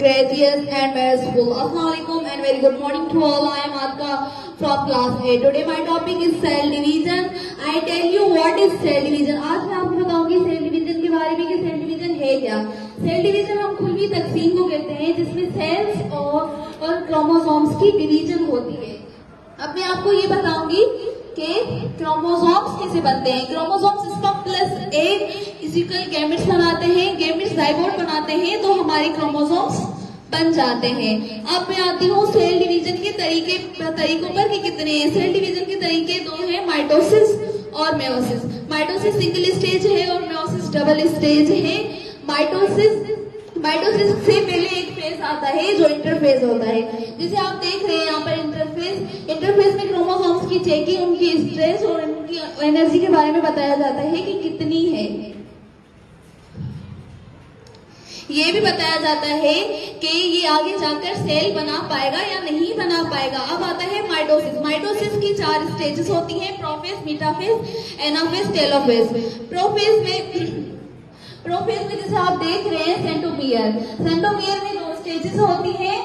gracious and merciful. Assalamualaikum and very good morning to all. I am Atka from class 8. Today my topic is cell division. I tell you what is cell division. आज मैं आपको बताऊंगी cell division के बारे में कि cell division है क्या. सेल डिवीजन हम खुली तकसीम को कहते हैं जिसमें सेल्स और क्रोमोसोम्स की डिवीजन होती है. अब मैं आपको ये बताऊंगी कि क्रोमोसोम्स कैसे बनते हैं. क्रोमोसोम्स इसका प्लस एक इक्वल गैमेट्स बनाते हैं, गैमेट्स जाइगोट बनाते हैं तो हमारे क्रोमोसोम्स बन जाते हैं. अब मैं आती हूँ सेल डिवीजन के तरीकों पर कि कितने हैं. सेल डिवीजन के तरीके दो हैं, माइटोसिस और मेयोसिस. माइटोसिस सिंगल स्टेज है और मेयोसिस डबल स्टेज है. माइटोसिस से पहले एक फेज आता है जो इंटरफेज होता है. जैसे आप देख रहे हैं यहाँ पर इंटरफेज में क्रोमोसोम्स की चेकिंग, उनकी स्ट्रेस और उनकी एनर्जी के बारे में बताया जाता है कि कितनी है. ये भी बताया जाता है कि ये आगे जाकर सेल बना पाएगा या नहीं बना पाएगा. अब आता है माइटोसिस. माइटोसिस की 4 स्टेजेस होती हैं, prophase, metaphase, anaphase, telophase. Prophase में जैसे आप देख रहे हैं सेंट्रोमियर में 2 स्टेजेस होती हैं,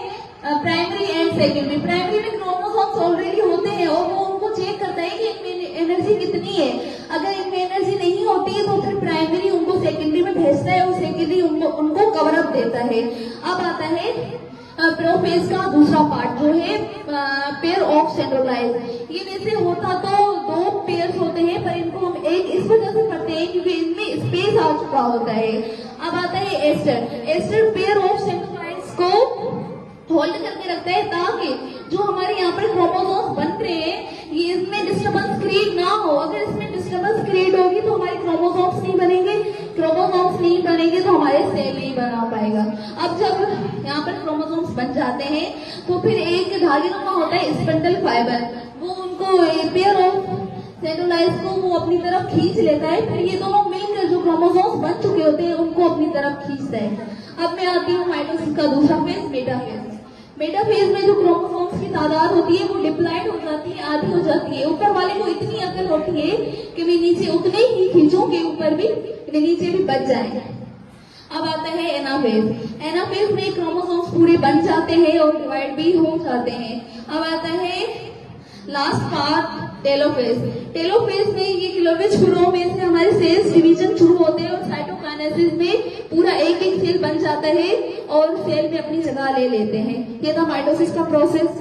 प्राइमरी एंड सेकेंडरी. प्राइमरी में क्रोमोसोम्स ऑलरेडी होते हैं और वो उनको चेक करता है कि इनमें एनर्जी कितनी है. अगर इनमें एनर्जी नहीं होती है तो फिर प्राइमरी उनको सेकेंडरी में भेजता है और सेकेंडरी उनको कवर अप देता है. अब आता है प्रोफेज का दूसरा पार्ट जो है पेयर ऑफ सेंट्रोलाइज. ये जैसे होता तो 2 पेयर्स होते हैं पर इनको हम एक इस वजह से पढ़ते हैं क्योंकि इनमें स्पेस आ चुका होता है. अब आता है एस्टर पेयर ऑफ सेंट्रोलाइज को होल्ड करके रखता है ताकि जो हमारे यहाँ पर क्रोमोसोम्स बन रहे हैं ये इसमें डिस्टर्बेंस क्रिएट ना हो. अगर इसमें डिस्टर्बेंस क्रिएट होगी तो हमारे क्रोमोसोम्स नहीं बनेंगे तो हमारे सेल नहीं बना पाएगा. अब जब यहाँ पर क्रोमोसोम्स बन जाते हैं तो फिर एक धागेनुमा होता है स्पिंडल फाइबर, वो उनको पेयर ऑफ सेंट्रोलाइज को वो अपनी तरफ खींच लेता है. फिर ये दोनों मिलकर जो क्रोमोसोम्स बन चुके होते हैं उनको अपनी तरफ खींचता है. अब मैं आती हूँ माइटोसिस का दूसरा फेज, मेटाफेज में जो क्रोमोसोम्स की तादाद होती है वो डिप्लॉइड हो जाती है, आधी हो जाती है. ऊपर वाले को इतनी अकल होती है कि मैं नीचे उतने ही खींचूं कि ऊपर भी नीचे भी बच जाए. अब आता है एनाफेज में क्रोमोसोम्स पूरे बन जाते हैं और डिवाइड भी हो जाते हैं. अब आता है लास्ट पार्ट टेलोफेज में ये क्लोवेज फ्लो में से हमारे सेल्स डिवीजन शुरू होते हैं और साइटोकाइनेसिस में पूरा एक सेल बन जाता है और सेल में अपनी जगह ले लेते हैं. ये था माइटोसिस का प्रोसेस.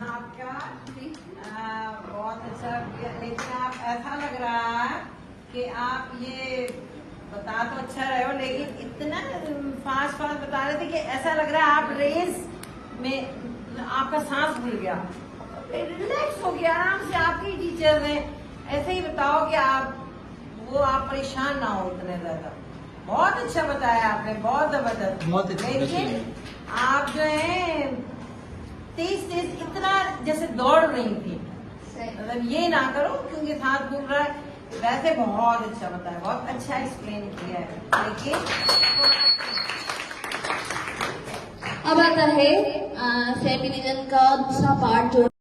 आपका बहुत अच्छा, लेकिन आप ऐसा लग रहा है कि आप ये बता तो अच्छा रहे हो लेकिन इतना फास्ट बता रहे थे कि ऐसा लग रहा है आप रेस में आपका सांस भूल गया, रिलैक्स हो गया आराम से. आपकी टीचर ने ऐसे ही बताओ कि आप परेशान ना हो इतने ज्यादा. बहुत अच्छा बताया आपने, बहुत जबरदस्त. लेकिन आप जो है तेज इतना जैसे दौड़ रही थी, मतलब ये ना करो क्योंकि सांस भूल रहा है. वैसे बहुत अच्छा बताया, बहुत अच्छा एक्सप्लेन किया है. लेकिन अब आता है सेल डिवीजन का दूसरा पार्ट जो